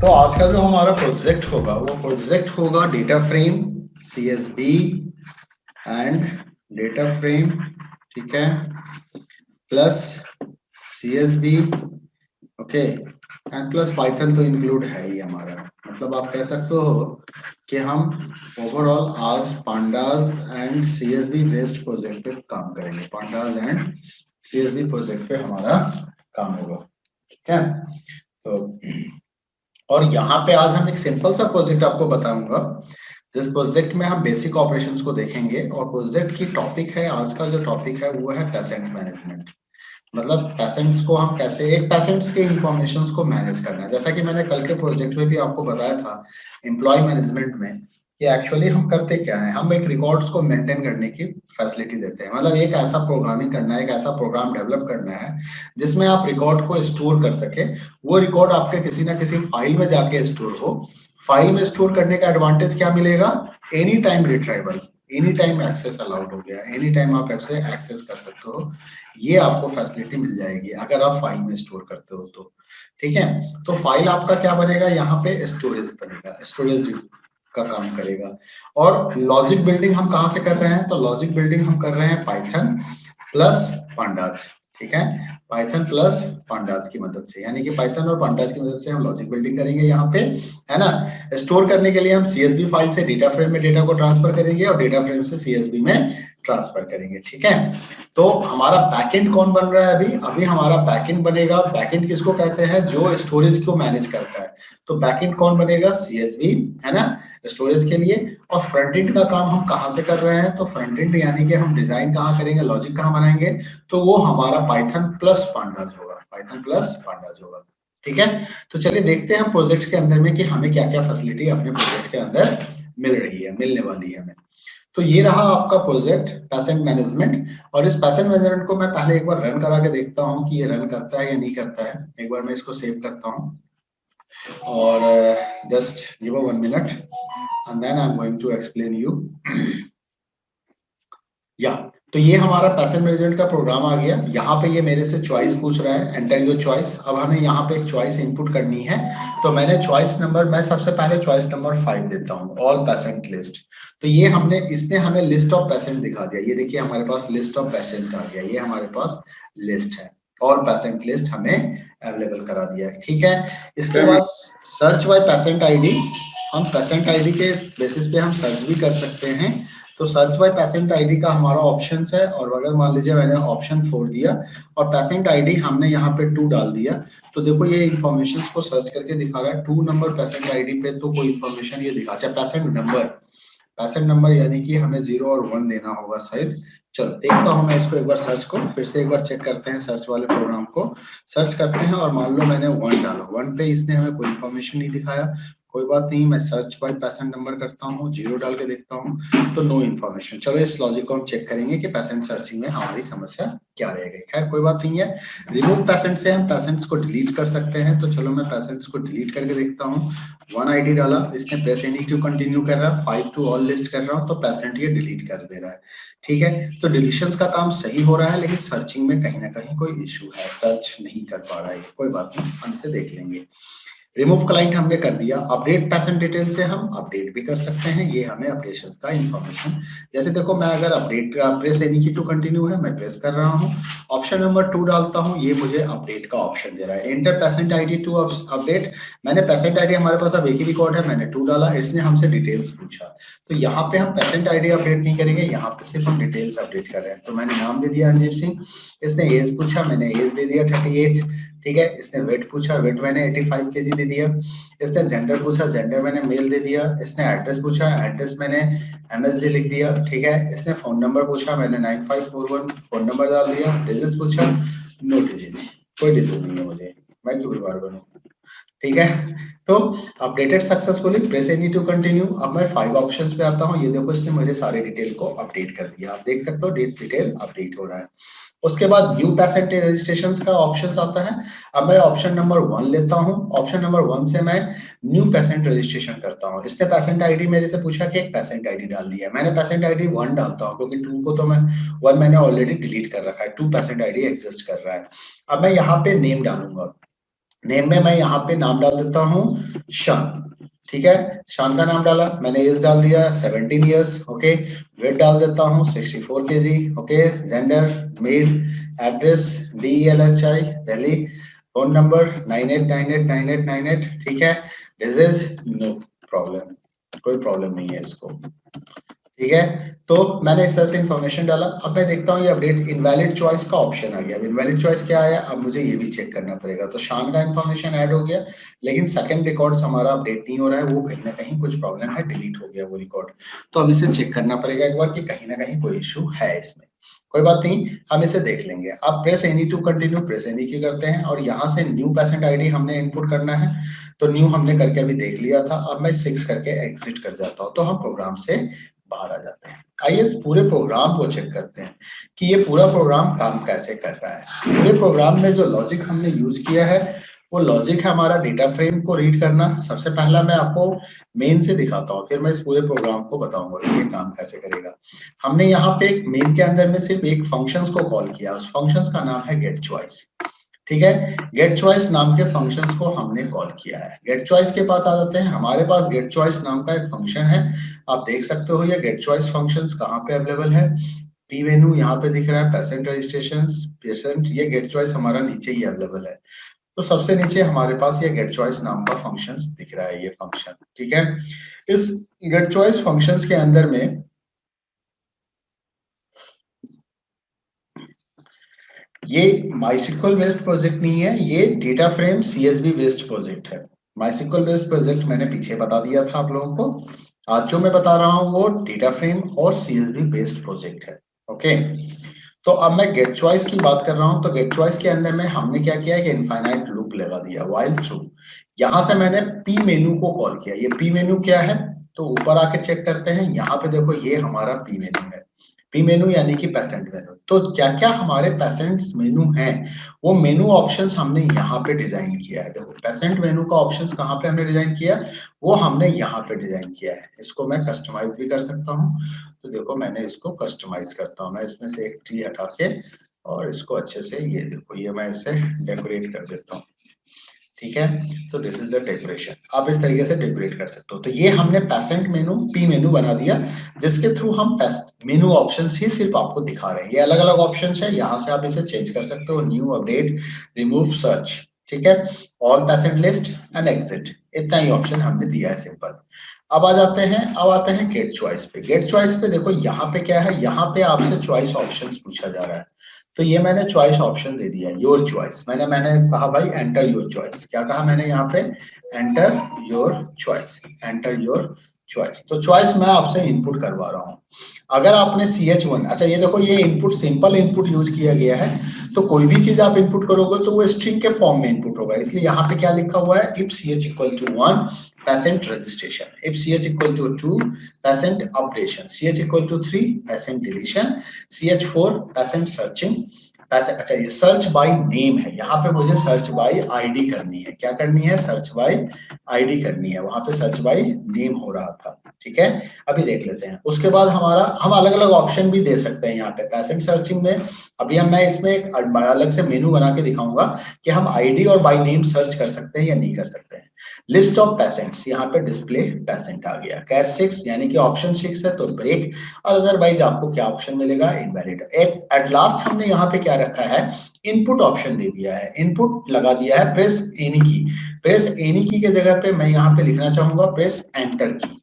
तो आज का जो हमारा प्रोजेक्ट होगा वो प्रोजेक्ट होगा data frame CSV and data frame, ठीक है, plus CSV, okay, and plus Python तो इंक्लूड है ही हमारा। मतलब आप कह सकते हो कि हम ओवरऑल आज pandas and CSV based project पे काम करेंगे। पांडास एंड CSV प्रोजेक्ट पे हमारा काम होगा, ठीक है। तो और यहाँ पे आज हम एक सिंपल सा प्रोजेक्ट आपको बताऊंगा, जिस प्रोजेक्ट में हम बेसिक ऑपरेशंस को देखेंगे। और प्रोजेक्ट की टॉपिक है, आज का जो टॉपिक है वो है पेशेंट मैनेजमेंट। मतलब पेशेंट्स को हम कैसे, एक पेशेंट्स के इंफॉर्मेशन को मैनेज करना है। जैसा कि मैंने कल के प्रोजेक्ट में भी आपको बताया था एम्प्लॉय मैनेजमेंट में, कि एक्चुअली हम करते क्या है, हम एक रिकॉर्ड्स को मेंटेन करने की फैसिलिटी देते हैं। मतलब एक ऐसा प्रोग्रामिंग करना है, एक ऐसा प्रोग्राम डेवलप करना है जिसमें आप रिकॉर्ड को स्टोर कर सके। वो रिकॉर्ड आपके किसी ना किसी फाइल में जाके स्टोर हो। फाइल में स्टोर करने का एडवांटेज क्या मिलेगा, any time retrieval, any time access allowed हो गया, एनी टाइम आप ऐसे एक्सेस कर सकते हो। ये आपको फैसिलिटी मिल जाएगी अगर आप फाइल में स्टोर करते हो तो, ठीक है। तो फाइल आपका क्या बनेगा, यहाँ पे स्टोरेज बनेगा, स्टोरेज का काम करेगा। और लॉजिक बिल्डिंग हम कहाँ से कर रहे हैं, तो लॉजिक बिल्डिंग हम कर रहे हैं पाइथन प्लस पांडास, ठीक है। पाइथन प्लस पांडास की मदद से, यानी कि पाइथन और पांडास की मदद से हम लॉजिक बिल्डिंग करेंगे यहाँ पे, है ना। स्टोर करने के लिए हम CSV फाइल से डेटा फ्रेम में डेटा को ट्रांसफर करेंगे और डेटा फ्रेम से CSV में ट्रांसफर करेंगे, ठीक है। तो हमारा बैकएंड कौन बन रहा है अभी, अभी हमारा बैकएंड बनेगा। बैकएंड किसको कहते हैं, जो स्टोरेज को मैनेज करता है। तो बैकएंड कौन बनेगा, CSV, है ना, स्टोरेज के लिए। और फ्रंट एंड का काम हम कहां से कर रहे हैं, तो फ्रंट एंड यानी कि हम डिजाइन कहां करेंगे, लॉजिक कहां बनाएंगे, तो वो हमारा पाइथन प्लस पांडास होगा, पाइथन प्लस पांडास होगा, ठीक है। तो चलिए देखते हैं हम प्रोजेक्ट के अंदर में कि हमें क्या क्या फैसिलिटी अपने प्रोजेक्ट के अंदर मिल रही है, मिलने वाली है हमें। तो ये रहा आपका प्रोजेक्ट पेशेंट मैनेजमेंट। और इस पेशेंट मैनेजमेंट को मैं पहले एक बार रन करा के देखता हूँ कि ये रन करता है या नहीं करता है। एक बार मैं इसको सेव करता हूँ और just give a 1 minute and then I am going to explain you. या तो ये हमारा पेशेंट मैनेजमेंट का प्रोग्राम आ गया। यहाँ पे ये मेरे से चॉइस पूछ रहा है, एंटर योर चॉइस। अब हमें यहाँ पे एक चॉइस इनपुट करनी है। तो मैंने चॉइस नंबर, मैं सबसे पहले चॉइस नंबर 5 देता हूँ, ऑल पेशेंट लिस्ट। तो ये हमने, इसने हमें लिस्ट ऑफ पेशेंट दिखा दिया। ये देखिए हमारे पास लिस्ट ऑफ पेशेंट आ गया, ये हमारे पास लिस्ट है, ऑल पेशेंट लिस्ट हमें अवेलेबल करा दिया है, ठीक है। इसके बाद सर्च बाय पेशेंट आईडी, हम पेशेंट आईडी के बेसिस पे हम सर्च भी कर सकते हैं। तो सर्च बाय पेशेंट आईडी का हमारा ऑप्शन है। और अगर मान लीजिए मैंने ऑप्शन 4 दिया और पेशेंट आईडी हमने यहाँ पे 2 डाल दिया, तो देखो ये इन्फॉर्मेशन को सर्च करके दिखा रहा है 2 नंबर पेशेंट आईडी पे, तो कोई इन्फॉर्मेशन ये दिखा, अच्छा पेशेंट नंबर, पैसेंट नंबर यानी कि हमें 0 और 1 देना होगा शायद। चलो देखता हूं मैं इसको एक बार, सर्च को फिर से एक बार चेक करते हैं, सर्च वाले प्रोग्राम को सर्च करते हैं और मान लो मैंने 1 डाला, 1 पे इसने हमें कोई इन्फॉर्मेशन नहीं दिखाया। कोई बात नहीं, मैं सर्च बाय पेशेंट नंबर करता हूँ, 0 डाल के देखता हूँ तो नो इन्फॉर्मेशन। चलो इस लॉजिक को हम चेक करेंगे कि पेशेंट सर्चिंग में हमारी समस्या क्या रहेगी। खैर कोई बात नहीं है। रिमूव पेशेंट से हम पेशेंट्स को डिलीट कर सकते हैं। तो चलो मैं पेशेंट्स को डिलीट करके देखता हूँ। 1 आईडी डाला, इसने प्रेस एनी टू कंटिन्यू कर रहा है, 5 टू ऑल लिस्ट कर रहा हूं तो पेशेंट ये डिलीट कर दे रहा है, ठीक है। तो डिलीशंस का काम सही हो रहा है, लेकिन सर्चिंग में कहीं ना कहीं कोई इशू है, सर्च नहीं कर पा रहा है। कोई बात नहीं, हम इसे देख लेंगे। रिमूव क्लाइंट हमने कर दिया। अपडेट पेशेंट डिटेल से हम अपडेट भी कर सकते हैं, ये हमें अपडेशन का इंफॉर्मेशन, जैसे देखो मैं अगर अपडेट प्रेस एनी की टू कंटिन्यू है, मैं प्रेस कर रहा हूं, ऑप्शन नंबर 2 डालता हूं, ये मुझे अपडेट का ऑप्शन दे रहा है। Enter patient ID to update, मैंने पेशेंट आईडी, हमारे पास अब एक ही रिकॉर्ड है, मैंने 2 डाला, इसने हमसे डिटेल्स पूछा। तो यहाँ पे हम पेशेंट आईडी अपडेट नहीं करेंगे, यहाँ पे सिर्फ हम डिटेल्स अपडेट कर रहे हैं। तो मैंने नाम दे दिया अंजीब सिंह, इसने एज पूछा, मैंने एज दे दिया 38, ठीक है। इसने वेट पूछा, वेट मैंने 85 केजी दे दिया। इसने जेंडर पूछा, जेंडर मैंने मेल दे दिया। इसने एड्रेस पूछा, एड्रेस मैंने MSG लिख दिया, ठीक है। इसने फोन नंबर पूछा, मैंने 9541 फोन नंबर डाल दिया। डिजीज पूछा, नो डिजीज, कोई डिजीज नहीं है मुझे, मैं क्यों बीमार बनूं, ठीक है। तो updated successfully, press any two continue. अब मैं 5 ऑप्शंस पे आता हूँ, ये देखो इसने मेरे सारे डिटेल को अपडेट कर दिया, आप देख सकते हो डिटेल अपडेट हो रहा है। उसके बाद न्यू पेशेंट रजिस्ट्रेशन का ऑप्शन आता है। अब मैं ऑप्शन नंबर 1 लेता हूं, ऑप्शन नंबर 1 से मैं न्यू पेशेंट रजिस्ट्रेशन करता हूं। इसने पेशेंट आईडी मेरे से पूछा कि एक पेशेंट आईडी डाल दिया, मैंने पेशेंट आईडी 1 डालता हूं क्योंकि 2 को तो मैं 1 मैंने ऑलरेडी डिलीट कर रखा है, 2 पेशेंट आईडी एग्जिस्ट कर रहा है। अब मैं यहाँ पे नेम डालूंगा, नेम में मैं यहाँ पे नाम डाल देता हूँ शान, ठीक है, शान का नाम डाला मैंने, एज डाल दिया 17 इयर्स, ओके, वेट डाल देता हूँ 64 kg, okay, gender male, address DELHI Delhi, phone number 98989898, ठीक है, डिजीज नो प्रॉब्लम, कोई प्रॉब्लम नहीं है इसको, ठीक है। तो मैंने इस तरह से इंफॉर्मेशन डाला। अब मैं देखता हूँ ये अपडेट इनवैलिड चॉइस का ऑप्शन आ गया। अब इनवैलिड चॉइस क्या आया, अब मुझे ये भी चेक करना पड़ेगा। तो शान का इंफॉर्मेशन ऐड हो गया, लेकिन सेकंड रिकॉर्ड्स हमारा अपडेट नहीं हो रहा है, वो कहीं ना कहीं कुछ प्रॉब्लम है, डिलीट हो गया वो रिकॉर्ड। तो अब इसे चेक करना पड़ेगा एक बार कि कहीं ना कहीं कोई इशू है इसमें। कोई बात नहीं, हम इसे देख लेंगे। आप press any two continue, press any की करते हैं और यहाँ से न्यू पेशेंट आईडी हमने इनपुट करना है। तो न्यू हमने करके अभी देख लिया था। अब मैं 6 करके एग्जिट कर जाता हूँ, तो हम प्रोग्राम से बाहर आ जाते हैं। आइए इस पूरे प्रोग्राम को चेक करते हैं कि ये पूरा प्रोग्राम काम कैसे कर रहा है। पूरे प्रोग्राम में जो लॉजिक हमने यूज किया है वो लॉजिक है हमारा डेटा फ्रेम को रीड करना। सबसे पहला मैं आपको मेन से दिखाता हूँ, फिर मैं इस पूरे प्रोग्राम को बताऊंगा कि ये काम कैसे करेगा। हमने यहाँ पे एक मेन के अंदर में सिर्फ एक फंक्शंस को कॉल किया, उस फंक्शंस का नाम है गेट चॉइस, ठीक है। गेट चॉइस नाम के फंक्शंस को हमने कॉल किया है। गेट चॉइस के पास आ जाते हैं। हमारे पास गेट चॉइस नाम का एक फंक्शन है, आप देख सकते हो ये गेट चॉइस फंक्शंस कहाँ पे अवेलेबल है। पी मेनू यहाँ पे दिख रहा है, पेशेंट रजिस्ट्रेशन, पेशेंट, ये गेट चॉइस हमारा नीचे ही अवेलेबल है। तो सबसे नीचे हमारे पास ये गेट चॉइस नाम का फंक्शन दिख रहा है, ये फंक्शन, ठीक है। इस गेट चॉइस फंक्शंस के अंदर में ये MySQL बेस्ड प्रोजेक्ट नहीं है, ये data frame CSV based project है। MySQL बेस्ड प्रोजेक्ट मैंने पीछे बता दिया था आप लोगों को। आज जो मैं बता रहा हूँ वो डेटा फ्रेम और CSV बेस्ड प्रोजेक्ट है, ओके। तो अब मैं गेट चॉइस की बात कर रहा हूँ। तो गेट चॉइस के अंदर में हमने क्या किया कि इनफाइनाइट लूप लगा दिया, व्हाइल ट्रू। यहाँ से मैंने पी मेनू को कॉल किया। ये पी मेनू क्या है, तो ऊपर आके चेक करते हैं। यहाँ पे देखो ये हमारा पी मेनू है। पी मेनू यानी कि पेशेंट मेनू। तो क्या क्या हमारे पेशेंट्स मेनू हैं, वो मेनू ऑप्शंस हमने यहाँ पे डिजाइन किया है। देखो पेशेंट मेनू का ऑप्शंस कहाँ पे हमने डिजाइन किया, वो हमने यहाँ पे डिजाइन किया है। इसको मैं कस्टमाइज भी कर सकता हूँ। तो देखो मैंने इसको कस्टमाइज करता हूँ, मैं इसमें से एक ट्री हटा के और इसको अच्छे से, ये देखो ये मैं इसे डेकोरेट कर देता हूँ, ठीक है। तो दिस इज द डेकोरेशन, आप इस तरीके से डेकोरेट कर सकते हो। तो ये हमने पेशेंट मेनू पी मेनू बना दिया, जिसके थ्रू हम मेनू ऑप्शंस ही सिर्फ आपको दिखा रहे हैं। ये अलग अलग ऑप्शंस है, यहाँ से आप इसे चेंज कर सकते हो, न्यू, अपडेट, रिमूव, सर्च, ठीक है, all patient list and exit, इतना ही ऑप्शन हमने दिया है, सिंपल। अब आ जाते हैं, अब आते हैं गेट चॉइस पे। गेट चॉइस पे देखो यहाँ पे क्या है, यहाँ पे आपसे चॉइस ऑप्शंस पूछा जा रहा है। तो ये मैंने चॉइस ऑप्शन दे दिया, योर चॉइस। मैंने कहा भाई एंटर योर चॉइस। क्या कहा मैंने यहाँ पे, enter your choice, enter your choice. तो चॉइस मैं आपसे इनपुट करवा रहा हूँ। अगर आपने CH1, अच्छा ये देखो ये इनपुट सिंपल इनपुट यूज किया गया है। तो कोई भी चीज आप इनपुट करोगे तो वो स्ट्रिंग के फॉर्म में इनपुट होगा। इसलिए यहाँ पे क्या लिखा हुआ है, if CH equal to 1 patient registration, if CH equal to 2 patient updation, CH equal to 3 patient deletion, CH4 patient searching, पैसे। अच्छा ये सर्च बाय नेम है, यहाँ पे मुझे सर्च बाय आईडी करनी है। क्या करनी है, सर्च बाय आईडी करनी है। वहां पे सर्च बाय नेम हो रहा था, ठीक है। अभी देख लेते हैं। उसके बाद हमारा, हम अलग अलग ऑप्शन भी दे सकते हैं यहाँ पे पेशेंट सर्चिंग में। अभी मैं इसमें एक अलग से मेनू बना के दिखाऊंगा कि हम आईडी और बाय नेम सर्च कर सकते हैं या नहीं कर सकते हैं। लिस्ट ऑफ पेशेंट्स, यहाँ पे डिस्प्ले पेशेंट आ गया। कैर 6 यानी कि ऑप्शन 6 है तो ब्रेक, और अदरवाइज आपको क्या ऑप्शन मिलेगा, इनवैलिड। एट लास्ट हमने यहाँ पे क्या रखा है, इनपुट ऑप्शन दे दिया है, इनपुट लगा दिया है प्रेस एनी की। प्रेस एनी की के जगह पे मैं यहाँ पे लिखना चाहूंगा प्रेस एंटर की।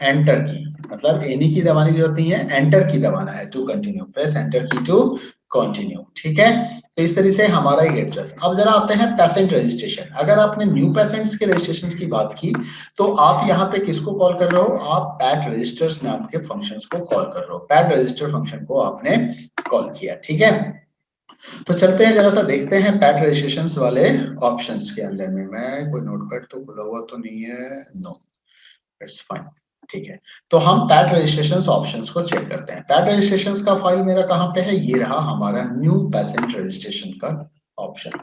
एंटर की मतलब एनी की दबाने की जरूरत नहीं है, एंटर की दबाना है to continue, press enter key to continue, ठीक है। तो इस तरीके से हमारा ये एड्रेस। अब जरा आते हैं पेशेंट रजिस्ट्रेशन। अगर आपने न्यू पेशेंट्स के रजिस्ट्रेशन की बात की तो आप यहाँ पे किसको कॉल कर रहे हो, आप पैट रजिस्टर्स नाम के फंक्शंस को कॉल कर रहे हो। पैट रजिस्टर फंक्शन को आपने कॉल किया, ठीक है। तो चलते हैं जरा सा देखते हैं पैट रजिस्ट्रेशन वाले ऑप्शंस के अंदर में। मैं कोई नोटपैड तो खुला हुआ तो नहीं है, नो, इट्स फाइन, ठीक है। तो हम पैट रजिस्ट्रेशन ऑप्शंस को चेक करते हैं। पैट रजिस्ट्रेशन का फाइल मेरा कहाँ पे है, ये रहा हमारा न्यू पेशेंट रजिस्ट्रेशन का option.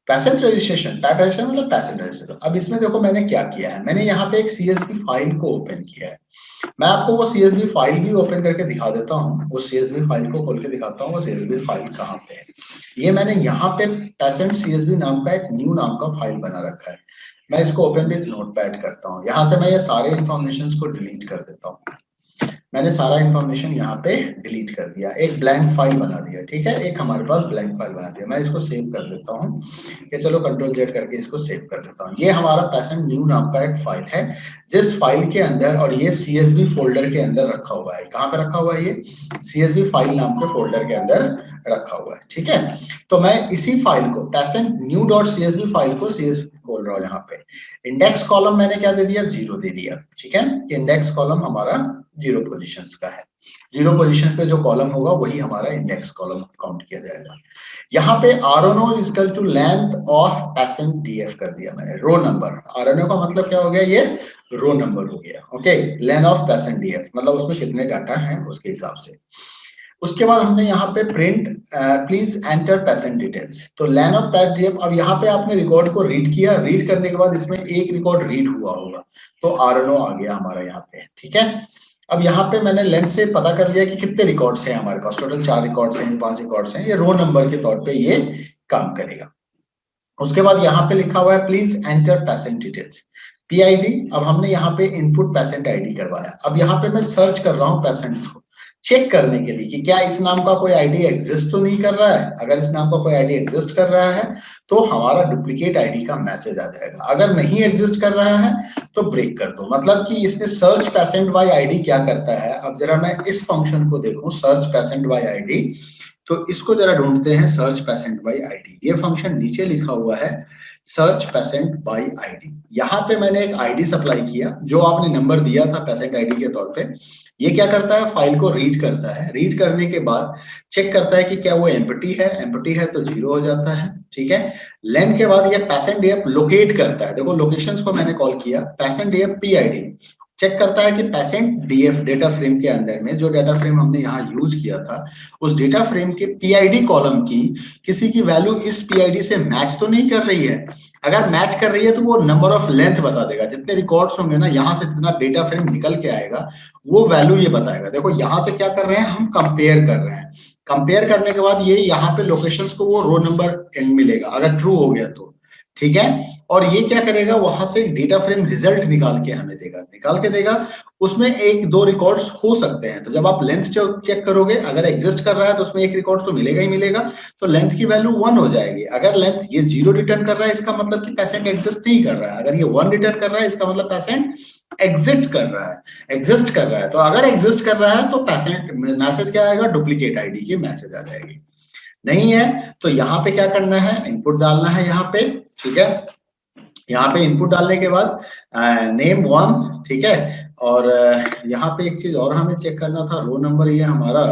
Patient registration, type registration मतलब पैसेंट रजिस्ट्रेशन। अब इसमें देखो मैंने क्या किया है, मैंने यहाँ पे एक CSV फाइल को ओपन किया है। मैं आपको वो CSV फाइल भी ओपन करके दिखा देता हूँ, वो CSV फाइल को खोल के दिखाता हूँ, वो CSV फाइल कहाँ पे है। ये मैंने यहाँ पे पैसेंट CSV नाम का एक न्यू नाम का फाइल बना रखा है। मैं इसको ओपन विद नोटपैड करता हूँ, यहाँ से मैं ये सारे इंफॉर्मेशन को डिलीट कर देता हूँ। मैंने सारा इंफॉर्मेशन यहाँ पे डिलीट कर दिया, एक ब्लैंक फाइल बना दिया, ठीक है, एक हमारे पास ब्लैंक फाइल बना दिया। मैं इसको सेव कर देता हूँ, ये चलो कंट्रोल Z करके इसको सेव कर देता हूँ। ये हमारा पैसेंट न्यू नाम का एक फाइल है, जिस फाइल के अंदर, और ये CSV फोल्डर के अंदर रखा हुआ है। कहाँ पे रखा हुआ है? ये CSV फाइल नाम के फोल्डर के अंदर रखा हुआ है, ठीक है। तो मैं इसी फाइल को, patient new dot CSV file को CSV बोल रहा हूँ। यहाँ पे इंडेक्स कॉलम मैंने क्या दे दिया? 0 दे दिया, ठीक है। इंडेक्स कॉलम हमारा 0 पोजीशंस का है। 0 पोजीशन पे जो कॉलम होगा वही हमारा इंडेक्स कॉलम काउंट किया जाएगा। यहाँ पे RNO is equal to length of patient DF कर दिया मैंने, रो नंबर। RNO का मतलब क्या हो गया? ये रो नंबर हो गया, okay. Length of patient DF मतलब उसमें कितने डाटा हैं उसके हिसाब से। उसके बाद हमने यहाँ पे print please enter patient details, तो लेन ऑफ पैथ DF। अब यहाँ पे आपने रिकॉर्ड को रीड किया, रीड करने के बाद इसमें एक रिकॉर्ड रीड हुआ होगा, तो RNO आ गया हमारा यहाँ पे, ठीक है। अब यहाँ पे मैंने लेंथ से पता कर लिया कि कितने रिकॉर्ड्स हैं हमारे पास, टोटल 4 रिकॉर्ड्स हैं, 5 रिकॉर्ड्स हैं, ये रो नंबर के तौर पे ये काम करेगा। उसके बाद यहाँ पे लिखा हुआ है please enter patient details, PID। अब हमने यहाँ पे इनपुट पैसेंट ID करवाया। अब यहाँ पे मैं सर्च कर रहा हूँ पैसेंट को, चेक करने के लिए कि क्या इस नाम का कोई ID एग्जिस्ट तो नहीं कर रहा है। अगर इस नाम का कोई ID एग्जिस्ट कर रहा है तो हमारा डुप्लीकेट ID का मैसेज आ जाएगा। अगर नहीं एग्जिस्ट कर रहा है तो ब्रेक कर दो, मतलब कि इसने सर्च पैसेंट बाय ID क्या करता है। अब जरा मैं इस फंक्शन को देखूं, सर्च पैसेंट बाय ID, तो इसको जरा ढूंढते हैं, सर्च पैसेंट बाय ID। ये फंक्शन नीचे लिखा हुआ है, सर्च पैसेंट बाय ID। यहाँ पे मैंने एक ID सप्लाई किया, जो आपने नंबर दिया था पैसेंट ID के तौर पे। ये क्या करता है? फाइल को रीड करता है, रीड करने के बाद चेक करता है कि क्या वो एम्प्टी है, एम्प्टी है तो 0 हो जाता है, ठीक है। लेन के बाद ये पैसेंट DF लोकेट करता है, देखो लोकेशंस को मैंने कॉल किया, पैसेंट DF PID चेक करता है कि पैसेंट DF डेटा फ्रेम के अंदर में, जो डेटा फ्रेम हमने यहाँ यूज किया था, उस डेटा फ्रेम के PID कॉलम की किसी की वैल्यू इस PID से मैच तो नहीं कर रही है। अगर मैच कर रही है तो वो नंबर ऑफ लेंथ बता देगा, जितने रिकॉर्ड्स होंगे ना, यहाँ से जितना डेटा फ्रेम निकल के आएगा वो वैल्यू ये बताएगा। देखो यहाँ से क्या कर रहे हैं हम, कंपेयर कर रहे हैं। कंपेयर करने के बाद ये यहाँ पे लोकेशंस को वो रो नंबर मिलेगा अगर ट्रू हो गया तो, ठीक है। और ये क्या करेगा, वहां से डेटा फ्रेम रिजल्ट निकाल के हमें देगा, निकाल के देगा। उसमें एक दो रिकॉर्ड्स हो सकते हैं, तो जब आप लेंथ चेक करोगे, अगर एग्जिस्ट कर रहा है तो उसमें एक रिकॉर्ड तो मिलेगा ही मिलेगा, तो लेंथ की वैल्यू 1 हो जाएगी। अगर लेंथ ये 0 रिटर्न कर रहा है, इसका मतलब कि पैसेंट एग्जिस्ट नहीं कर रहा है। अगर ये 1 रिटर्न कर रहा है, इसका मतलब पैसेंट एग्जिस्ट कर रहा है, एग्जिस्ट कर रहा है। तो अगर एग्जिस्ट कर रहा है तो पैसेंट मैसेज क्या आएगा, डुप्लीकेट ID की मैसेज आ जाएगी। नहीं है तो यहाँ पे क्या करना है, इनपुट डालना है यहाँ पे, ठीक है। यहाँ पे इनपुट डालने के बाद नेम 1, ठीक है। और यहाँ पे एक चीज और हमें चेक करना था, रो नंबर ये हमारा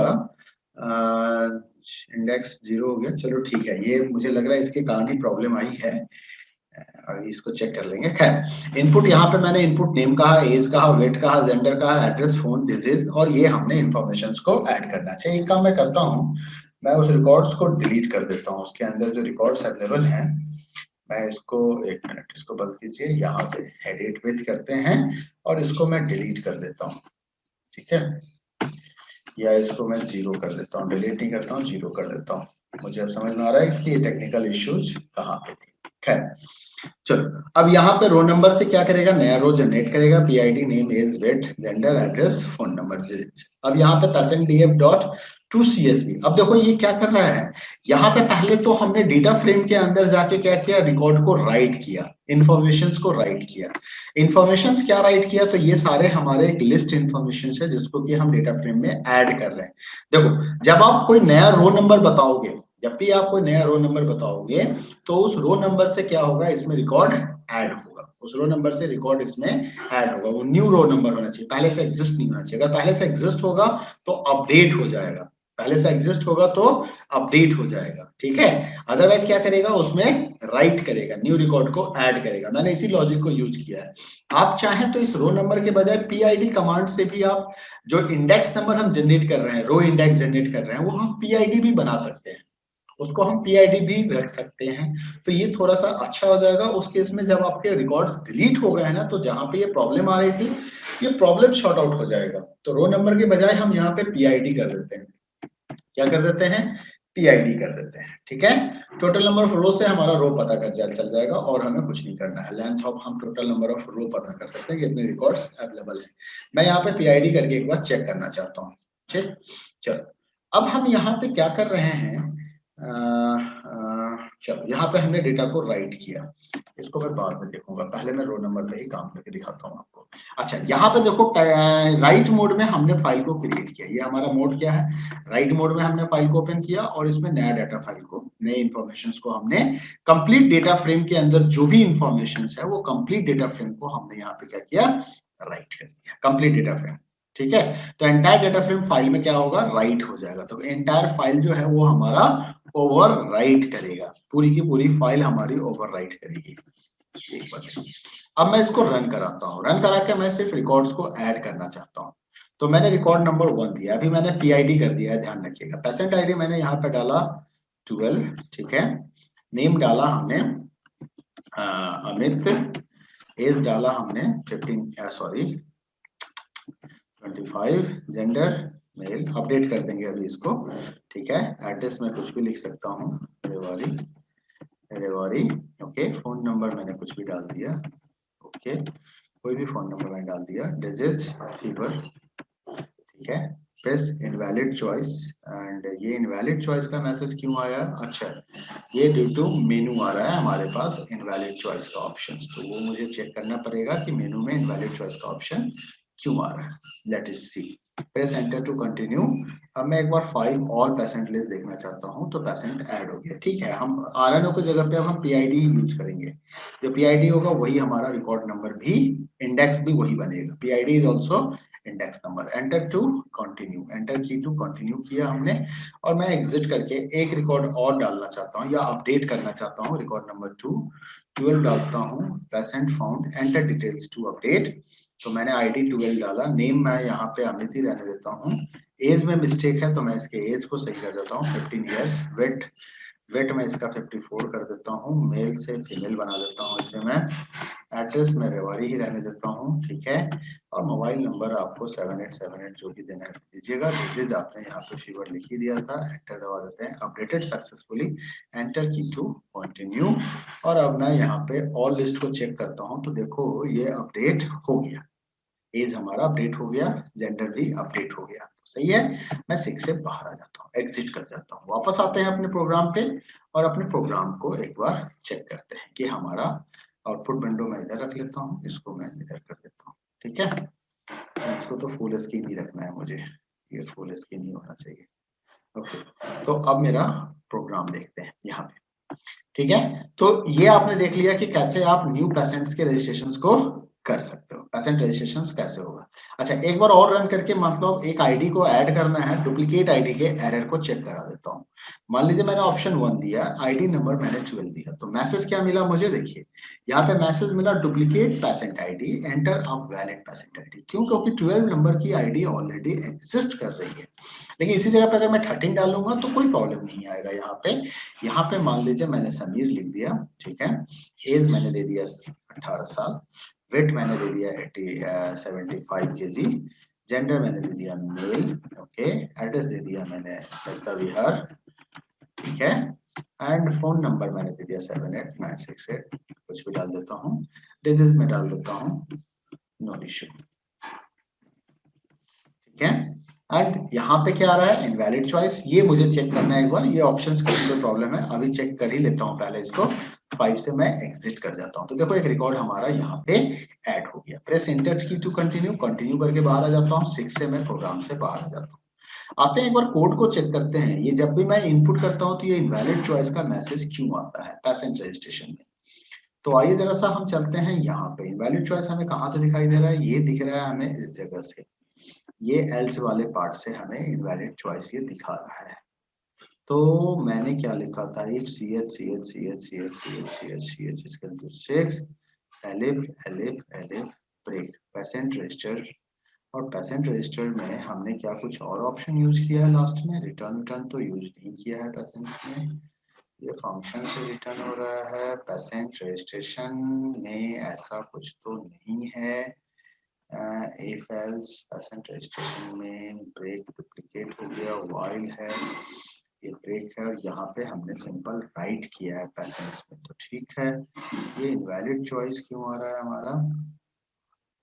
इंडेक्स 0 हो गया, चलो ठीक है। ये मुझे लग रहा है इसके कारण ही प्रॉब्लम आई है, और इसको चेक कर लेंगे। खैर, इनपुट यहाँ पे मैंने इनपुट नेम कहा, एज कहा, वेट कहा, जेंडर कहा, एड्रेस, फोन, डिजीज, और ये हमने इंफॉर्मेशन को ऐड करना चाहिए। एक काम मैं करता हूँ, मैं उस रिकॉर्ड्स को डिलीट कर देता हूँ, उसके अंदर जो रिकॉर्ड्स अवेलेबल हैं। मैं इसको, एक मिनट, इसको बंद कीजिए, यहाँ से एडिट विथ करते हैं और इसको मैं डिलीट कर देता हूँ, ठीक है। या इसको मैं 0 कर देता हूँ, डिलीट नहीं करता हूँ, 0 कर देता हूँ। मुझे अब समझ में आ रहा है इसकी टेक्निकल इश्यूज कहाँ पे थी। खैर चलो, अब यहाँ पे रो नंबर से क्या करेगा, नया रो जनरेट करेगा, PID, name, age, weight, gender, address, phone number. अब यहाँ पे patient DF dot to CSV। अब देखो ये क्या कर रहा है, यहाँ पे पहले तो हमने डेटा फ्रेम के अंदर जाके क्या किया, रिकॉर्ड को राइट किया, इंफॉर्मेशंस को राइट किया। इंफॉर्मेशंस क्या राइट किया, तो ये सारे हमारे एक लिस्ट इंफॉर्मेशन है जिसको कि हम डेटा फ्रेम में ऐड कर रहे हैं। देखो जब आप कोई नया रो नंबर बताओगे, जब भी आप कोई नया रो नंबर बताओगे, तो उस रो नंबर से क्या होगा, इसमें रिकॉर्ड ऐड होगा, उस रो नंबर से रिकॉर्ड इसमें ऐड होगा। वो न्यू रो नंबर होना चाहिए, पहले से एग्जिस्ट नहीं होना चाहिए। अगर पहले से एग्जिस्ट होगा तो अपडेट हो जाएगा, पहले से एग्जिस्ट होगा तो अपडेट हो जाएगा, ठीक है। अदरवाइज क्या करेगा, उसमें राइट करेगा, न्यू रिकॉर्ड को ऐड करेगा। मैंने इसी लॉजिक को यूज किया है। आप चाहें तो इस रो नंबर के बजाय PID कमांड से भी आप जो इंडेक्स नंबर हम जनरेट कर रहे हैं, रो इंडेक्स जनरेट कर रहे हैं, वो हम PID भी बना सकते हैं। उसको हम PID भी रख सकते हैं। तो ये थोड़ा सा अच्छा हो जाएगा उस केस में जब आपके रिकॉर्ड्स डिलीट हो गए हैं ना, तो जहां पे ये प्रॉब्लम आ रही थी, ये प्रॉब्लम शॉर्ट आउट हो जाएगा। तो रो नंबर के बजाय हम यहाँ पे PID कर देते हैं। क्या कर देते हैं? PID कर देते हैं। ठीक है, टोटल नंबर ऑफ रो से हमारा रो पता कर चल जाएगा और हमें कुछ नहीं करना है। लेंथ ऑफ हम टोटल नंबर ऑफ रो पता कर सकते हैं कितने रिकॉर्ड्स अवेलेबल है। मैं यहाँ पे PID करके एक बार चेक करना चाहता हूँ। ठीक, चलो अब हम यहाँ पे क्या कर रहे हैं, चलो यहाँ पे हमने डेटा को राइट किया, इसको मैं बाद में देखूंगा, पहले मैं रो नंबर पे ही काम करके दिखाता हूँ आपको। अच्छा, यहाँ पे देखो राइट मोड में हमने फाइल को क्रिएट किया। ये हमारा मोड क्या है? राइट मोड में हमने फाइल को ओपन किया और इसमें नया डाटा फाइल को, नए इंफॉर्मेशन को हमने कंप्लीट डेटा फ्रेम के अंदर जो भी इंफॉर्मेशन है वो कंप्लीट डेटा फ्रेम को हमने यहाँ पे क्या किया? राइट कर दिया, कंप्लीट डेटा फ्रेम। ठीक है, तो एंटायर डेटा फ्रेम फाइल में क्या होगा? राइट हो जाएगा। तो एंटायर फाइल जो है वो हमारा ओवर राइट करेगा, पूरी की पूरी फाइल हमारी ओवर राइट करेगी। एक बार अब मैं इसको रन कराता हूँ। रन करा के मैं सिर्फ रिकॉर्ड्स को ऐड करना चाहता हूँ। तो मैंने रिकॉर्ड नंबर 1 दिया, अभी मैंने PID कर दिया है, ध्यान रखिएगा। पेशेंट ID मैंने यहाँ पे डाला 12, ठीक है। नेम डाला हमने अमित, एज डाला हमने 15 सॉरी 25, जेंडर मेल, अपडेट कर देंगे अभी इसको। ठीक है, एड्रेस में कुछ भी लिख सकता हूँ, रेवाड़ी, ओके। फोन नंबर मैंने कुछ भी डाल दिया, ओके, कोई भी फोन नंबर मैंने डाल दिया। डिजीज, फीवर, ठीक है। प्रेस इनवैलिड चॉइस, एंड ये इनवैलिड चॉइस का मैसेज क्यों आया? अच्छा, ये ड्यू टू मेनू आ रहा है हमारे पास इनवैलिड चॉइस का ऑप्शन, तो वो मुझे चेक करना पड़ेगा कि मेनू में इनवैलिड चॉइस का ऑप्शन क्यों आ रहा है। Let us see, press enter to continue. अब मैं एक बार 5 ऑल पेशेंट लिस्ट देखना चाहता हूँ, तो पेशेंट ऐड हो गया। ठीक है, हम RNO की जगह पे अब हम PID यूज करेंगे। जो PID होगा वही हमारा रिकॉर्ड नंबर भी, इंडेक्स भी वही बनेगा। PID is also index number. Enter to continue, enter key to continue किया हमने, और मैं एग्जिट करके एक रिकॉर्ड और डालना चाहता हूँ या अपडेट करना चाहता हूँ। रिकॉर्ड नंबर 12 डालता हूँ, patient found, enter details to update. तो मैंने ID 12 डाला, नेम मैं यहाँ पे अमित ही रहने देता हूँ। एज में मिस्टेक है तो मैं इसके एज को सही कर देता हूँ, 15 ईयर्स। वेट मैं इसका 54 कर देता हूँ, मेल से फीमेल बना देता हूँ इसे मैं। एड्रेस में रेवाड़ी ही रहने देता हूँ, ठीक है। और मोबाइल नंबर आपको 7878 जो भी देना है दीजिएगा। डिजीज आपने यहाँ पे फीवर लिख ही दिया था, एंटर दबा देते हैं। Updated successfully, enter key to continue. और अब मैं यहाँ पे ऑल लिस्ट को चेक करता हूँ, तो देखो ये अपडेट हो गया, एज हमारा अपडेट हो गया, जेंडर भी अपडेट हो गया। सही है, मैं 6 से बाहर आ जाता हूँ, एग्जिट कर जाता हूँ। वापस आते हैं अपने प्रोग्राम पे और अपने प्रोग्राम को एक बार चेक करते हैं कि हमारा आउटपुट विंडो में इधर रख लेता हूँ, इसको मैं इधर कर देता हूँ। ठीक है, इसको तो फुल स्क्रीन ही रखना है मुझे, ये फुल स्क्रीन ही होना चाहिए। ओके, तो अब मेरा प्रोग्राम देखते हैं यहाँ पे। ठीक है, तो ये आपने देख लिया कि कैसे आप न्यू पेशेंट्स के रजिस्ट्रेशंस को कर सकते हो। पेशेंट रजिस्ट्रेशंस कैसे होगा? अच्छा, एक बार और रन करके मतलब एक आईडी को ऐड करना है, डुप्लीकेट आईडी के एरर को चेक करा देता हूँ। मान लीजिए मैंने ऑप्शन 1 दिया, आईडी नंबर मैंने 12 दिया, तो मैसेज क्या मिला मुझे? देखिए यहाँ पे मैसेज मिला, duplicate patient ID, enter a valid patient ID. क्यों? क्योंकि 12 नंबर की आईडी ऑलरेडी एग्जिस्ट कर रही है। लेकिन इसी जगह पे अगर मैं 13 डालूंगा तो कोई प्रॉब्लम नहीं आएगा। यहाँ पे मान लीजिए मैंने समीर लिख दिया, ठीक है। एज मैंने दे दिया 18 साल, वेट मैंने दे दिया 75 kg, जेंडर मैंने दे दिया मेल, ओके। एड्रेस दे दिया मैंने सरिता विहार, ठीक है। एंड फोन नंबर मैंने दे दिया 78968, कुछ भी डाल देता हूँ। डिजीज में डाल देता हूँ नो इश्यू, ठीक है। एंड यहाँ पे क्या आ रहा है? Invalid choice. ये मुझे चेक करना है एक बार, ये ऑप्शंस का कोई प्रॉब्लम है, अभी चेक कर ही लेता हूँ पहले इसको। 5 से मैं एग्जिट कर जाता हूँ, तो देखो एक रिकॉर्ड हमारा यहाँ पे ऐड हो गया। Press enter key to continue, continue करके बाहर आ जाता हूँ। 6 से मैं प्रोग्राम से बाहर आ जाता हूँ। आते हैं एक बार कोड को चेक करते हैं। ये जब भी मैं इनपुट करता हूँ तो ये इनवैलिड चॉइस का मैसेज क्यों आता है पेशेंट रजिस्ट्रेशन में? तो आइए जरा सा हम चलते हैं यहाँ पे। इनवैलिड चॉइस हमें कहाँ से दिखाई दे रहा है? ये दिख रहा है हमें इस जगह से, ये एल्स वाले पार्ट से हमें इनवैलिड चॉइस ये दिखा रहा है। तो मैंने क्या लिखा था? If C H C H C H C H C H C H C H is equal to 6 elif elif elif break patient register, और पेशेंट रजिस्टर में हमने क्या कुछ और ऑप्शन यूज किया है लास्ट में? रिटर्न रिटर्न तो यूज नहीं किया है पेशेंट्स में, ये फंक्शन से रिटर्न हो रहा है। पेशेंट रजिस्ट्रेशन में ऐसा कुछ तो नहीं है। इफ एल्स पेशेंट रजिस्ट्रेशन में ब्रेक डुप्लीकेट हो गया, वाइल है, ये ब्रेक है, और यहाँ पे हमने सिंपल राइट किया है पेशेंट्स में, तो ठीक है। ये इनवैलिड चॉइस क्यों आ रहा है हमारा?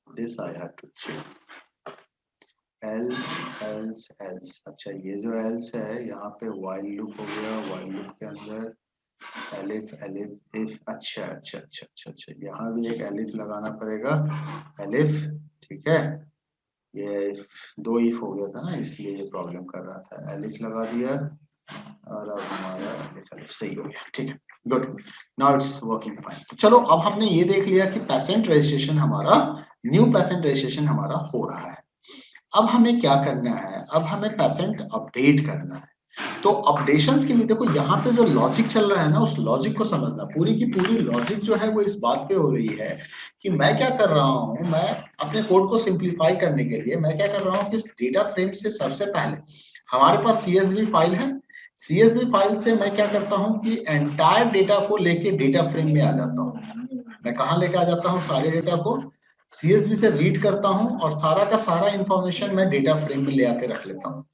This I have to check. Else else else, अच्छा ये जो एल्स है यहाँ पे वाइल लूप हो गया, वाइल लूप के अंदर एलिफ एलिफ इफ, अच्छा अच्छा अच्छा अच्छा अच्छा, यहाँ भी एक एलिफ लगाना पड़ेगा, एलिफ, ठीक है। ये दो इफ हो गया था ना, इसलिए ये प्रॉब्लम कर रहा था। एलिफ लगा दिया और अब हमारा एलिफ एलिफ सही हो गया, ठीक है, good, now it's working fine. चलो अब हमने ये देख लिया कि पेशेंट रजिस्ट्रेशन हमारा, न्यू पेशेंट रजिस्ट्रेशन हमारा हो रहा है। अब हमें क्या करना है? अब हमें पेशेंट अपडेट करना है। तो अपडेशंस के लिए देखो यहाँ पे जो लॉजिक चल रहा है ना, उस लॉजिक को समझना। पूरी की पूरी लॉजिक जो है वो इस बात पे हो रही है कि मैं क्या कर रहा हूँ, मैं अपने कोड को सिंप्लीफाई करने के लिए मैं क्या कर रहा हूँ कि डेटा फ्रेम से सबसे पहले हमारे पास CSV फाइल है। CSV फाइल से मैं क्या करता हूँ कि एंटायर डेटा को लेके डेटा फ्रेम में आ जाता हूँ। मैं कहाँ लेके आ जाता हूँ? सारे डेटा को CSV से रीड करता हूँ और सारा का सारा इंफॉर्मेशन मैं डेटा फ्रेम में ले आके रख लेता हूँ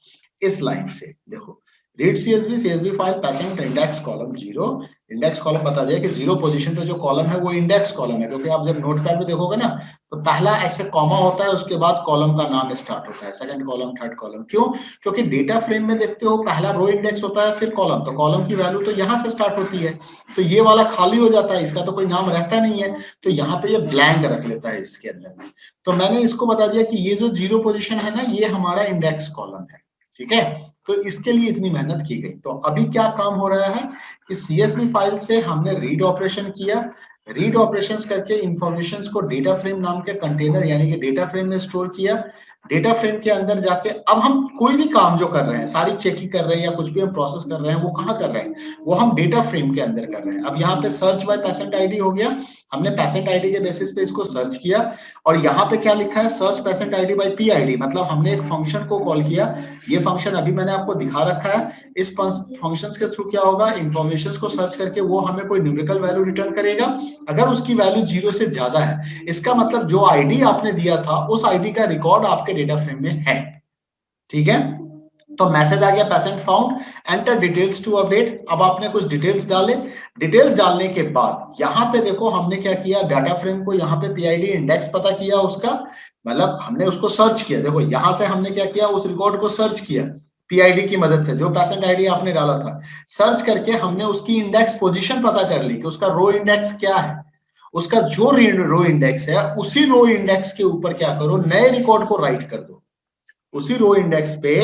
इस लाइन से। देखो, read CSV file patient index column 0, index column बता दिया कि 0 पोजीशन पे जो कॉलम है वो इंडेक्स कॉलम है, क्योंकि आप जब नोटपैड में देखोगे ना तो पहला ऐसे कॉमा होता है, उसके बाद कॉलम का नाम स्टार्ट होता है, सेकंड कॉलम, थर्ड कॉलम। क्यों? क्योंकि डेटा फ्रेम में देखते हो पहला रो इंडेक्स होता है, फिर कॉलम, तो कॉलम की वैल्यू तो यहाँ से स्टार्ट होती है, तो ये वाला खाली हो जाता है, इसका तो कोई नाम रहता नहीं है, तो यहाँ पे ये ब्लैंक रख लेता है इसके अंदर में। तो मैंने इसको बता दिया कि ये जो 0 पोजीशन है ना, ये हमारा इंडेक्स कॉलम है, ठीक है। तो इसके लिए इतनी मेहनत की गई। तो अभी क्या काम हो रहा है कि CSV फाइल से हमने रीड ऑपरेशन किया, रीड ऑपरेशंस करके इंफॉर्मेशंस को डेटा फ्रेम नाम के कंटेनर यानी कि डेटा फ्रेम में स्टोर किया। डेटा फ्रेम के अंदर जाके अब हम कोई भी काम जो कर रहे हैं, सारी चेकिंग कर रहे हैं या कुछ भी हम प्रोसेस कर रहे हैं, वो कहाँ कर रहे हैं? वो हम डेटा फ्रेम के अंदर कर रहे हैं। अब यहाँ पे सर्च बाय पेशेंट आईडी हो गया, हमने पेशेंट आईडी के बेसिस पे इसको सर्च किया, और यहाँ पे क्या लिखा है? Search patient ID by PID, मतलब हमने एक फंक्शन को कॉल किया। ये फंक्शन अभी मैंने आपको दिखा रखा है। इस फंक्शंस के थ्रू क्या होगा? इंफॉर्मेशन को सर्च करके वो हमें कोई न्यूमेरिकल वैल्यू रिटर्न करेगा। अगर उसकी वैल्यू 0 से ज्यादा है, इसका मतलब जो आईडी आपने दिया था उस आईडी का रिकॉर्ड आपके डेटा फ्रेम में है, ठीक है। तो मैसेज आ गया patient found, enter details to update. अब आपने कुछ डिटेल्स डाले, डिटेल्स डालने के बाद यहाँ पे देखो हमने क्या किया, डाटा फ्रेम को यहाँ पे PID इंडेक्स पता किया उसका, मतलब हमने उसको सर्च किया। देखो यहाँ से हमने क्या किया, उस रिकॉर्ड को सर्च किया PID की मदद से, जो पेशेंट आईडी आपने डाला था, सर्च करके हमने उसकी इंडेक्स पोजीशन पता कर ली कि उसका रो इंडेक्स क्या है। उसका जो रो इंडेक्स है, उसी रो इंडेक्स के ऊपर क्या करो, नए रिकॉर्ड को राइट कर दो, उसी रो इंडेक्स पे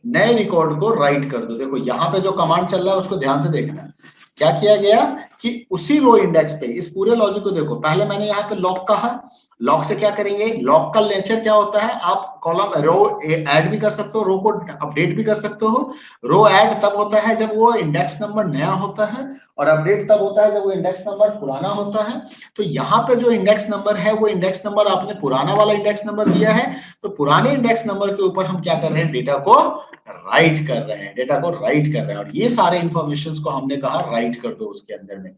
नए रिकॉर्ड को राइट कर दो। देखो यहाँ पे जो कमांड चल रहा है उसको ध्यान से देखना। क्या किया गया कि उसी रो इंडेक्स पे, इस पूरे लॉजिक को देखो, पहले मैंने यहाँ पे लॉक कहा, लॉक से क्या करेंगे, लॉक का नेचर क्या होता है, आप कॉलम रो ऐड भी कर सकते हो, रो को अपडेट भी कर सकते हो। रो ऐड तब होता है जब वो इंडेक्स नंबर नया होता है, और अपडेट तब होता है जब वो इंडेक्स नंबर पुराना होता है। तो यहाँ पे जो इंडेक्स नंबर है वो इंडेक्स नंबर आपने पुराना वाला इंडेक्स नंबर दिया है, तो पुराने इंडेक्स नंबर के ऊपर हम क्या कर रहे हैं, डेटा को राइट कर रहे हैं, डेटा को राइट कर रहे हैं, और ये सारे इंफॉर्मेशन को हमने कहा राइट कर दो उसके अंदर में,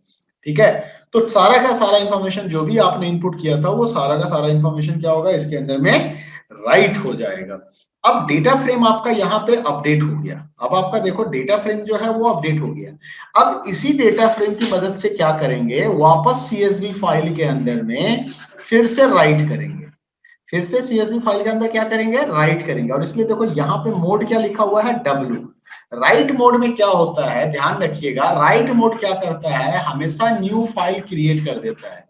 ठीक है। तो सारा का सारा इंफॉर्मेशन जो भी आपने इनपुट किया था वो सारा का सारा इंफॉर्मेशन क्या होगा, इसके अंदर में राइट हो जाएगा। अब डेटा फ्रेम आपका यहाँ पे अपडेट हो गया। अब आपका देखो डेटा फ्रेम जो है वो अपडेट हो गया। अब इसी डेटा फ्रेम की मदद से क्या करेंगे, वापस CSV फाइल के अंदर में फिर से राइट करेंगे, फिर से CSV फाइल के अंदर क्या करेंगे, राइट करेंगे। और इसलिए देखो यहाँ पे मोड क्या लिखा हुआ है, W। राइट मोड में क्या होता है, ध्यान रखिएगा, राइट मोड क्या करता है, हमेशा न्यू फाइल क्रिएट कर देता है,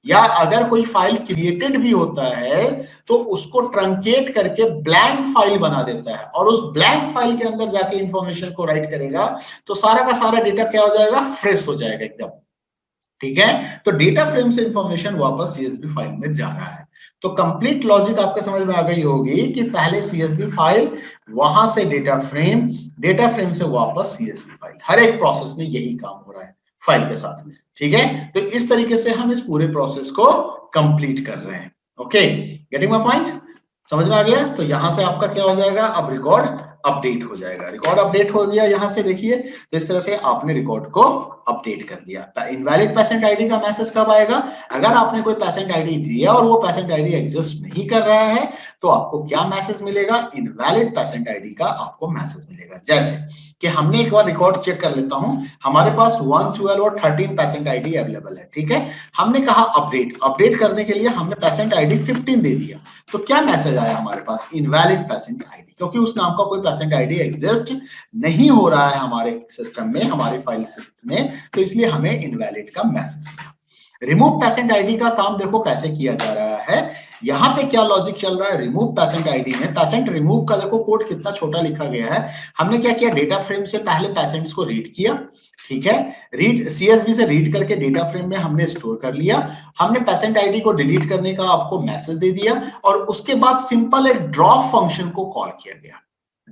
या अगर कोई फाइल क्रिएटेड भी होता है तो उसको ट्रंकेट करके ब्लैंक फाइल बना देता है, और उस ब्लैंक फाइल के अंदर जाके इंफॉर्मेशन को राइट करेगा, तो सारा का सारा डेटा क्या हो जाएगा, फ्रेश हो जाएगा एकदम, ठीक है। तो डेटा फ्रेम से इंफॉर्मेशन वापस CSV फाइल में जा रहा है। तो कंप्लीट लॉजिक आपके समझ में आ गई होगी कि पहले CSV फाइल, वहां से डेटा फ्रेम, डेटा फ्रेम से वापस CSV फाइल, हर एक प्रोसेस में यही काम हो रहा है फाइल के साथ में, ठीक है। तो इस तरीके से हम इस पूरे प्रोसेस को कंप्लीट कर रहे हैं। Okay, getting my point? समझ में आ गया? तो यहां से आपका क्या हो जाएगा, अब रिकॉर्ड अपडेट हो जाएगा। रिकॉर्ड अपडेट हो गया यहां से, देखिए तो इस तरह से आपने रिकॉर्ड को अपडेट कर दिया। इनवैलिड पेशेंट आईडी का मैसेज कब आएगा, अगर आपने कोई पेशेंट आईडी दिया और वो पेशेंट आईडी एग्जिस्ट नहीं कर रहा है तो आपको क्या मैसेज मिलेगा, इनवैलिड पेशेंट आईडी का आपको मैसेज मिलेगा। जैसे कि हमने एक बार रिकॉर्ड चेक कर लेता हूं, हमारे पास 1, 12 और 13 पेशेंट आईडी अवेलेबल है, ठीक है। हमने कहा अपडेट, अपडेट करने के लिए हमने पेशेंट आईडी 15 दे दिया, तो क्या मैसेज आया हमारे पास, इनवैलिड पेशेंट आईडी, क्योंकि उस नाम का कोई पेशेंट आईडी एग्जिस्ट नहीं हो रहा है हमारे सिस्टम में, हमारी फाइल सिस्टम में, तो इसलिए हमें इनवैलिड का मैसेज मिला। रिमूव पेशेंट आईडी का काम देखो कैसे किया जा रहा है। यहां पे क्या लॉजिक चल रहा है, रिमूव पेशेंट आईडी में पेशेंट रिमूव का देखो कोड कितना छोटा लिखा गया है। हमने क्या किया, डेटा फ्रेम से पहले पेशेंट्स को रीड किया, ठीक है, रीड सीएसवी से रीड करके डेटा फ्रेम में हमने स्टोर कर लिया। हमने पेशेंट आईडी को डिलीट करने का आपको मैसेज दे दिया और उसके बाद सिंपल एक ड्रॉप फंक्शन को कॉल किया गया।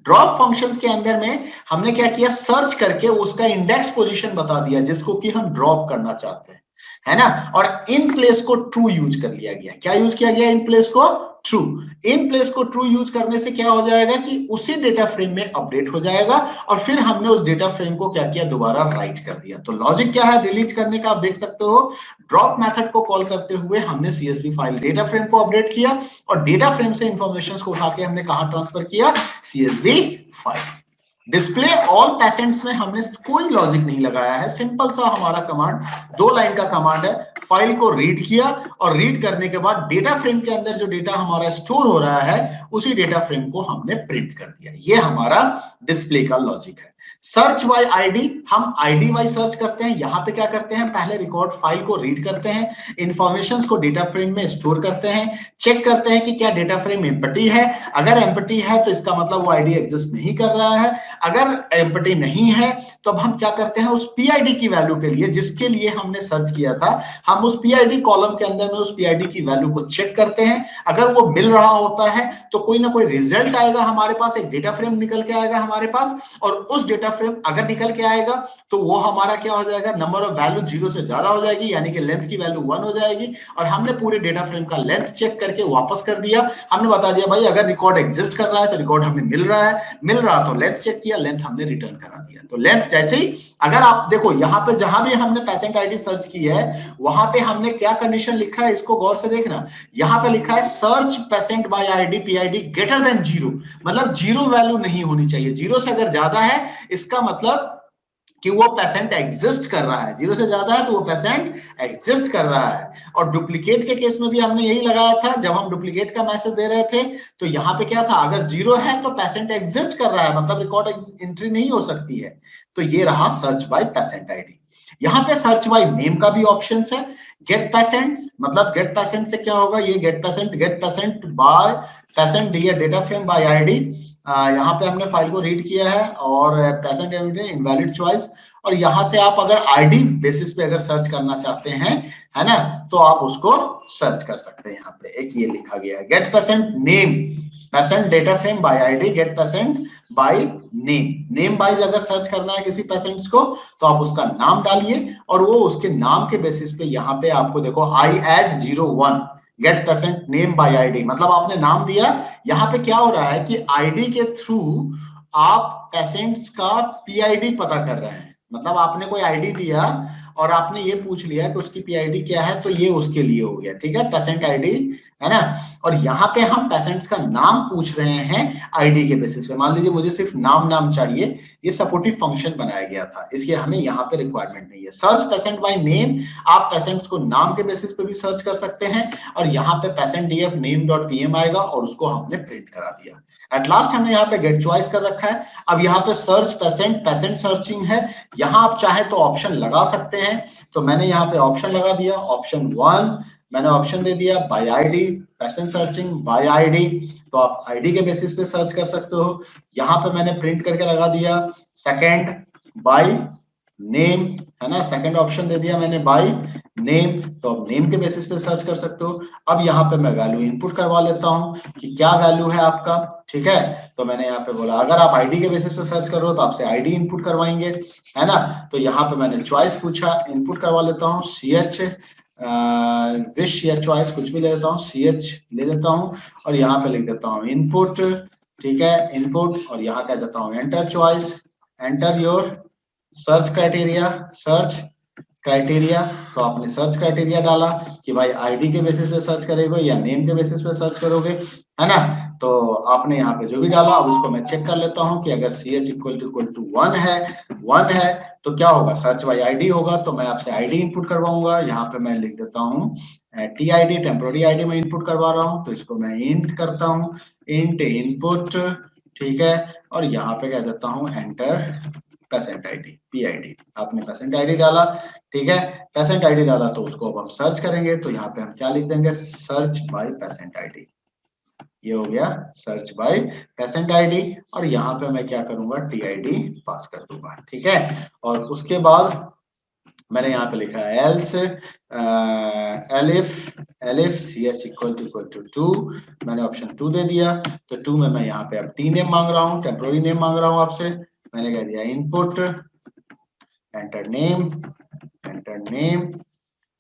ड्रॉप फंक्शंस के अंदर में हमने क्या किया, सर्च करके उसका इंडेक्स पोजीशन बता दिया जिसको कि हम ड्रॉप करना चाहते हैं, है ना। और इन प्लेस को ट्रू यूज कर लिया गया। क्या यूज किया गया, इन प्लेस को ट्रू। इन प्लेस को ट्रू यूज करने से क्या हो जाएगा कि उसी डेटा फ्रेम में अपडेट हो जाएगा और फिर हमने उस डेटा फ्रेम को क्या किया, दोबारा राइट कर दिया। तो लॉजिक क्या है डिलीट करने का, आप देख सकते हो ड्रॉप मेथड को कॉल करते हुए हमने सीएसवी फाइल डेटा फ्रेम को अपडेट किया और डेटा फ्रेम से इंफॉर्मेशन को उठा के हमने कहां ट्रांसफर किया, CSV file. Display all patients में हमने कोई लॉजिक नहीं लगाया है, सिंपल सा हमारा कमांड 2 लाइन का कमांड है। फाइल को रीड किया और रीड करने के बाद डेटा फ्रेम के अंदर जो डेटा हमारा स्टोर हो रहा है उसी डेटा फ्रेम को हमने प्रिंट कर दिया। ये हमारा डिस्प्ले का लॉजिक है। सर्च बाय आईडी, हम आईडी वाइज सर्च करते हैं। यहां पे क्या करते हैं, पहले रिकॉर्ड फाइल को रीड करते हैं, इंफॉर्मेशंस को डेटा फ्रेम में स्टोर करते हैं, चेक करते हैं कि क्या डेटा फ्रेम एम्प्टी है। अगर एम्प्टी है तो इसका मतलब वो आईडी एग्जिस्ट नहीं कर रहा है। अगर एम्प्टी नहीं है तो अब हम क्या करते हैं, उस पीआईडी की वैल्यू के लिए जिसके लिए हमने सर्च किया था, हम उस पीआईडी कॉलम के अंदर में उस पीआईडी की वैल्यू को चेक करते हैं। अगर वो मिल रहा होता है तो कोई ना कोई रिजल्ट आएगा हमारे पास, एक डेटा फ्रेम निकल के आएगा हमारे पास, और उस डेटा फ्रेम अगर निकल के आएगा तो वो हमारा क्या हो जाएगा, नंबर ऑफ वैल्यू 0 से ज्यादा हो जाएगी, यानी कि लेंथ की वैल्यू 1 हो जाएगी। और हमने पूरे डेटा फ्रेम का लेंथ चेक करके वापस कर दिया। हमने बता दिया भाई अगर रिकॉर्ड एग्जिस्ट कर रहा है तो रिकॉर्ड हमें मिल रहा है, मिल रहा तो लेंथ चेक किया, लेंथ हमने रिटर्न करा दिया। तो लेंथ जैसे ही, अगर आप देखो यहां पे जहां भी हमने पेशेंट आईडी सर्च की है वहां पे हमने क्या कंडीशन लिखा है, इसको गौर से देखना। यहां पे लिखा है search patient bye ID PID greater than 0, मतलब 0 वैल्यू नहीं होनी चाहिए। 0 से अगर ज्यादा है इसका मतलब कि वो पेशेंट एग्जिस्ट कर रहा है, 0 से ज्यादा है तो वो पेशेंट एग्जिस्ट कर रहा है। और डुप्लीकेट के केस में भी हमने यही लगाया था, जब हम डुप्लीकेट का मैसेज दे रहे थे तो यहां पे क्या था, अगर 0 है तो पेशेंट एग्जिस्ट कर रहा है, मतलब रिकॉर्ड एंट्री नहीं हो सकती है। तो ये रहा सर्च बाय पेशेंट आईडी। यहाँ पे सर्च बाय नेम का भी ऑप्शन है। गेट पेशेंट, मतलब गेट पेशेंट से क्या होगा, ये get patient by patient data frame by ID. यहाँ पे हमने फाइल को रीड किया है और पेशेंट इनवैलिड चॉइस, और यहाँ से आप अगर आईडी बेसिस पे अगर सर्च करना चाहते हैं, है ना, तो आप उसको सर्च कर सकते हैं। यहाँ पे एक ये लिखा गया है get patient name, patient data frame by ID, get patient by name. Name wise अगर सर्च करना है किसी पेशेंट्स को तो आप उसका नाम डालिए और वो उसके नाम के बेसिस पे यहाँ पे आपको देखो I@01 get patient name by ID, मतलब आपने नाम दिया। यहाँ पे क्या हो रहा है कि आईडी के थ्रू आप पेशेंट्स का पीआईडी पता कर रहे हैं, मतलब आपने कोई आईडी दिया और आपने ये पूछ लिया कि उसकी पीआईडी क्या है, तो ये उसके लिए हो गया, ठीक है, पेशेंट आईडी, है ना। और यहाँ पे हम पेशेंट्स का नाम पूछ रहे हैं आईडी के बेसिस पे। मान लीजिए मुझे सिर्फ नाम चाहिए, ये सपोर्टिव फंक्शन बनाया गया था, इसलिए हमें यहाँ पे रिक्वायरमेंट नहीं है। सर्च पेशेंट बाय नेम, आप पेशेंट्स को नाम के बेसिस पे भी सर्च कर सकते हैं और यहाँ पे पेशेंट डीएफ name.pm आएगा और उसको हमने प्रिंट करा दिया। एट लास्ट हमने यहाँ पे गेट चॉइस कर रखा है। अब यहाँ पे सर्च पेशेंट सर्चिंग है, यहाँ आप चाहे तो ऑप्शन लगा सकते हैं। तो मैंने यहाँ पे ऑप्शन लगा दिया, ऑप्शन 1 मैंने ऑप्शन दे दिया bye ID, patient searching bye ID, तो आप आईडी के बेसिस पे सर्च कर सकते हो। यहाँ पे मैंने प्रिंट करके लगा दिया सेकंड बाय नेम, है ना, सेकंड ऑप्शन दे दिया मैंने बाय नेम, तो अब नेम के बेसिस पे सर्च कर सकते हो। अब यहाँ पे मैं वैल्यू इनपुट करवा लेता हूँ कि क्या वैल्यू है आपका, ठीक है। तो मैंने यहाँ पे बोला अगर आप आईडी के बेसिस पे सर्च कर रहे हो तो आपसे आईडी इनपुट करवाएंगे, है ना। तो यहाँ पे मैंने चॉइस पूछा, इनपुट करवा लेता हूँ CH विश या चॉइस कुछ भी ले लेता हूँ, CH ले लेता हूँ और यहाँ पे लिख देता हूँ इनपुट, ठीक है, इनपुट, और यहाँ कह देता हूँ enter choice, enter your search criteria, search criteria. तो आपने सर्च क्राइटेरिया डाला कि भाई आईडी के बेसिस पे सर्च करोगे या नेम के बेसिस पे सर्च करोगे, है ना। तो आपने यहाँ पे जो भी डाला, अब उसको मैं चेक कर लेता हूँ कि अगर CH इक्वल टू 1 है तो क्या होगा, सर्च बाय आईडी होगा। तो मैं आपसे आईडी इनपुट करवाऊंगा, यहाँ पे मैं लिख देता हूँ TID, टेम्पोररी आईडी में इनपुट करवा रहा हूँ, तो इसको मैं इंट करता हूँ, इंट इनपुट, ठीक है, और यहाँ पे कह देता हूँ एंटर पेशेंट आईडी, PID। आपने पेशेंट आईडी डाला, ठीक है, पेशेंट आईडी डाला तो उसको अब हम सर्च करेंगे, तो यहाँ पे हम क्या लिख देंगे, सर्च बाय पेशेंट आईडी। ये हो गया सर्च बाय पेशेंट आईडी, और यहाँ पे मैं क्या करूंगा, TID पास कर दूंगा, ठीक है। और उसके बाद मैंने यहाँ पे लिखा है else elif CH equal to 2, मैंने ऑप्शन 2 दे दिया। तो 2 में मैं यहाँ पे अब T नेम मांग रहा हूँ, टेम्पोररी नेम मांग रहा हूँ आपसे, मैंने कह दिया इनपुट एंटर नेम,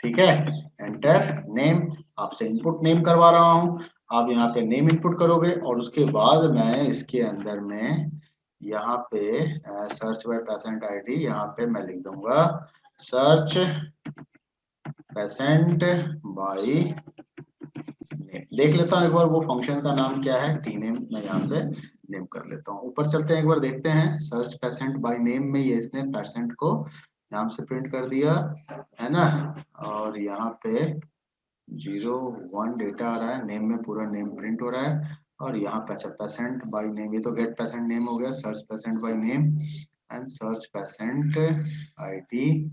ठीक है, एंटर नेम, आपसे इनपुट नेम करवा रहा हूं, आप यहाँ पे नेम इनपुट करोगे, और उसके बाद मैं इसके अंदर में यहाँ पे सर्च बाय पेशेंट आईडी, यहाँ पे मैं लिख दूंगा सर्च पेशेंट बाय नेम। देख लेता हूँ एक बार वो फंक्शन का नाम क्या है, टी नेम, मैं यहाँ पे नेम कर लेता हूँ। ऊपर चलते हैं, एक बार देखते हैं, सर्च पेशेंट बाय नेम में ये इसने पेशेंट को नाम से प्रिंट कर दिया, है ना, और यहाँ पे 0 1 डेटा आ रहा है, नेम में पूरा नेम प्रिंट हो रहा है, और यहाँ पे अच्छा पेशेंट बाय नेम, ये तो गेट पेशेंट नेम हो गया, search patient by name and search patient ID.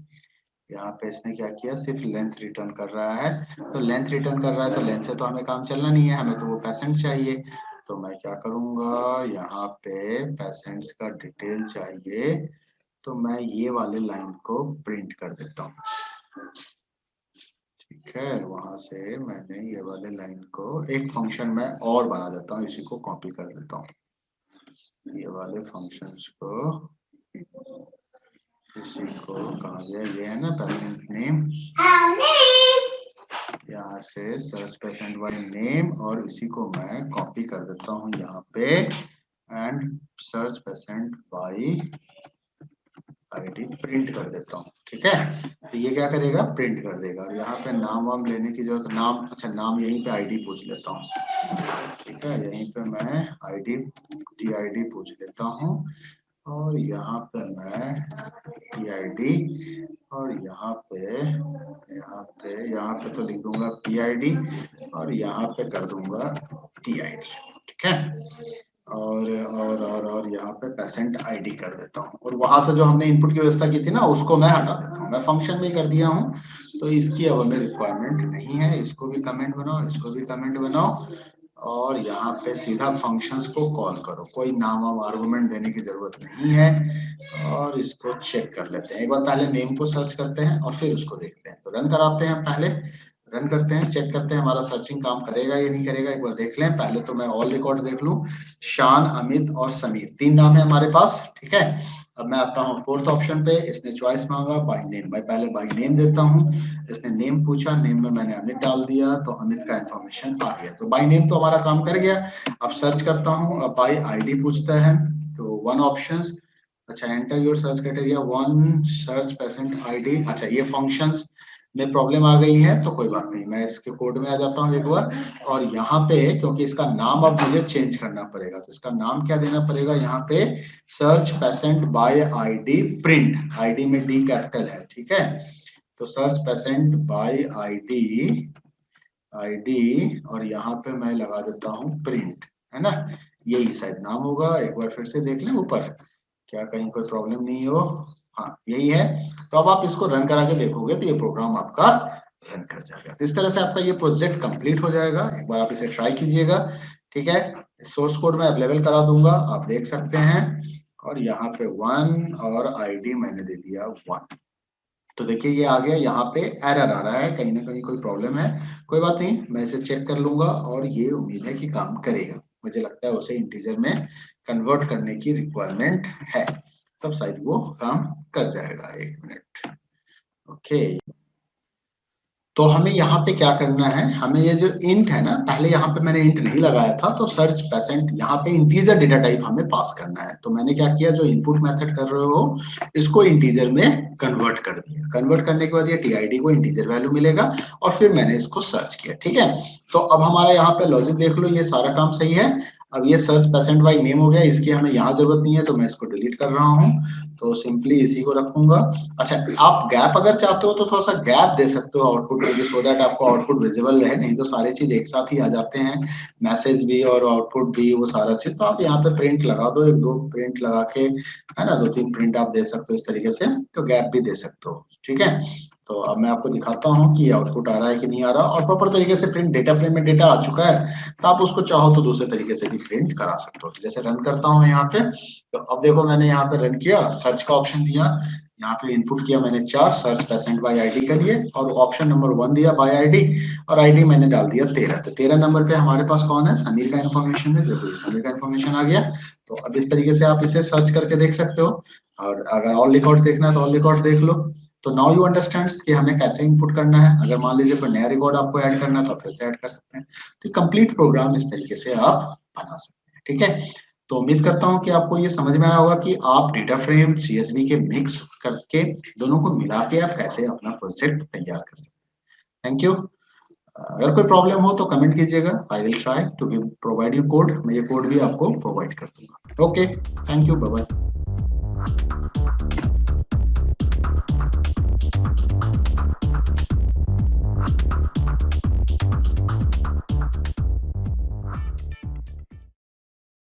यहाँ पे इसने क्या किया, सिर्फ लेंथ रिटर्न कर रहा है, तो लेंथ रिटर्न कर रहा है, तो लेंथ से तो हमें काम चलना नहीं है, हमें तो वो पेशेंट चाहिए। तो मैं क्या करूंगा, यहाँ पे पेशेंट्स का डिटेल चाहिए, तो मैं ये वाले लाइन को प्रिंट कर देता हूँ, ठीक है। वहां से मैंने ये वाले लाइन को एक फंक्शन में और बना देता हूँ, इसी को कॉपी कर देता हूँ, ये वाले फंक्शंस को, इसी को कहा गया, ये है ना पेशेंट नेम, यहाँ से सर्च पेशेंट बाय नेम, और इसी को मैं कॉपी कर देता हूँ यहाँ पे, and search patient bye ID print कर देता हूँ, ठीक है। तो ये क्या करेगा, प्रिंट कर देगा, और यहाँ पे नाम वाम लेने की जरूरत, नाम, अच्छा नाम यहीं पे आईडी पूछ लेता हूँ, ठीक है, यहीं पे मैं आईडी TID पूछ लेता हूँ, और यहाँ पे मैं TID, और यहाँ पे तो लिख दूंगा PID, और यहाँ पे कर दूंगा TID, ठीक है, और यहाँ पे पेशेंट आईडी कर देता हूँ, और वहां से जो हमने इनपुट की व्यवस्था की थी ना, उसको मैं हटा देता हूँ, मैं फंक्शन में ही कर दिया हूँ, तो इसकी अब हमें रिक्वायरमेंट नहीं है। इसको भी कमेंट बनाओ, इसको भी कमेंट बनाओ, और यहाँ पे सीधा फंक्शंस को कॉल करो, कोई नाम वाम आर्गुमेंट देने की जरूरत नहीं है। और इसको चेक कर लेते हैं, एक बार पहले नेम को सर्च करते हैं और फिर उसको देखते हैं, तो रन कराते हैं, पहले रन करते हैं, चेक करते हैं हमारा सर्चिंग काम करेगा या नहीं करेगा, एक बार देख लें। पहले तो मैं ऑल रिकॉर्ड्स देख लूं, शान, अमित और समीर, 3 नाम है हमारे पास, ठीक है। अब मैं आता हूँ 4th ऑप्शन पे, इसने चॉइस मांगा बाय नेम, मैं पहले बाय नेम देता हूँ, इसने नेम पूछा, नेम में मैंने अमित डाल दिया, तो अमित का इंफॉर्मेशन आ गया, तो बाय नेम तो हमारा काम कर गया। अब सर्च करता हूँ, अब बाय आईडी पूछता है, तो 1 ऑप्शन, अच्छा enter your search criteria 1 search patient ID, अच्छा ये फंक्शंस में प्रॉब्लम आ गई है, तो कोई बात नहीं, मैं इसके कोड में आ जाता हूँ एक बार, और यहाँ पे क्योंकि इसका नाम अब मुझे चेंज करना पड़ेगा, तो इसका नाम क्या देना पड़ेगा, यहाँ पे search patient bye ID print, ID में D कैपिटल है, ठीक है, तो सर्च पेशेंट बाय आईडी, और यहाँ पे मैं लगा देता हूँ प्रिंट, है ना, यही शायद नाम होगा, एक बार फिर से देख लें ऊपर, क्या कहीं कोई प्रॉब्लम नहीं हो, हाँ यही है। तो अब आप इसको रन करा के देखोगे तो ये प्रोग्राम आपका रन कर जाएगा, तो इस तरह से आपका ये प्रोजेक्ट कंप्लीट हो जाएगा। एक बार आप इसे ट्राई कीजिएगा, ठीक है, सोर्स कोड में अवेलेबल करा दूंगा, आप देख सकते हैं, और यहाँ पे 1 और आईडी मैंने दे दिया 1, तो देखिए ये आ गया, यहाँ पे एरर आ रहा है, कहीं ना कहीं कोई प्रॉब्लम है, कोई बात नहीं, मैं इसे चेक कर लूंगा, और ये उम्मीद है कि काम करेगा, मुझे लगता है उसे इंटीजर में कन्वर्ट करने की रिक्वायरमेंट है, तब शायद वो काम कर जाएगा। 1 मिनट, ओके। तो हमें यहाँ पे क्या करना है, हमें ये जो इंट है ना, पहले यहाँ पे मैंने इंट नहीं लगाया था, तो सर्च पेसेंट यहाँ पे इंटीजर डेटा टाइप हमें पास करना है। तो मैंने क्या किया, जो इनपुट मेथड कर रहे हो इसको इंटीजर में कन्वर्ट कर दिया। कन्वर्ट करने के बाद ये टीआईडी को इंटीजर वैल्यू मिलेगा और फिर मैंने इसको सर्च किया। ठीक है, तो अब हमारा यहाँ पे लॉजिक देख लो, ये सारा काम सही है। अब ये सर्च पेशेंट बाय नेम हो गया, इसकी हमें यहाँ जरूरत नहीं है, तो मैं इसको डिलीट कर रहा हूँ। तो सिंपली इसी को रखूंगा। अच्छा, आप गैप अगर चाहते हो तो थोड़ा सा गैप दे सकते हो आउटपुट में, सो दैट आपको आउटपुट विजिबल रहे, नहीं तो सारी चीज एक साथ ही आ जाते हैं, मैसेज भी और आउटपुट भी, वो सारा चीज। तो आप यहाँ पे प्रिंट लगा दो, एक दो प्रिंट लगा के, है ना, 2-3 प्रिंट आप दे सकते हो इस तरीके से, तो गैप भी दे सकते हो। ठीक है, तो अब मैं आपको दिखाता हूँ कि आउटपुट आ रहा है कि नहीं आ रहा, और प्रॉपर तरीके से प्रिंट, डेटा फ्रेम में डेटा आ चुका है, तो आप उसको चाहो तो दूसरे तरीके से भी प्रिंट करा सकते हो। जैसे रन करता हूँ यहाँ पे, तो अब देखो मैंने यहाँ पे रन किया, सर्च का ऑप्शन दिया, यहाँ पे इनपुट किया मैंने 4, सर्च पेशेंट बाय आईडी के लिए, और ऑप्शन नंबर 1 दिया बाय आईडी, और आईडी मैंने डाल दिया 13। तो 13 नंबर पे हमारे पास कौन है, समीर का इन्फॉर्मेशन है। देखो समीर का इन्फॉर्मेशन आ गया। तो अब इस तरीके से आप इसे सर्च करके देख सकते हो, और अगर ऑल रिकॉर्ड्स देखना है तो ऑल रिकॉर्ड्स देख लो। तो नाउ यू अंडरस्टैंड कि हमें कैसे इनपुट करना है। अगर मान लीजिए कोई नया रिकॉर्ड आपको ऐड करना है तो आप फिर से ऐड कर सकते हैं। तो कंप्लीट प्रोग्राम इस तरीके से आप बना सकते हैं। ठीक है, तो उम्मीद करता हूं कि आपको ये समझ में आया होगा कि आप डेटा फ्रेम सीएसवी के मिक्स करके दोनों को मिला के आप कैसे अपना प्रोजेक्ट तैयार कर सकते हैं। Thank you. अगर कोई प्रॉब्लम हो तो कमेंट कीजिएगा, I will try to give provide you code, मैं ये कोड भी आपको प्रोवाइड कर दूंगा। Okay, thank you, bye bye.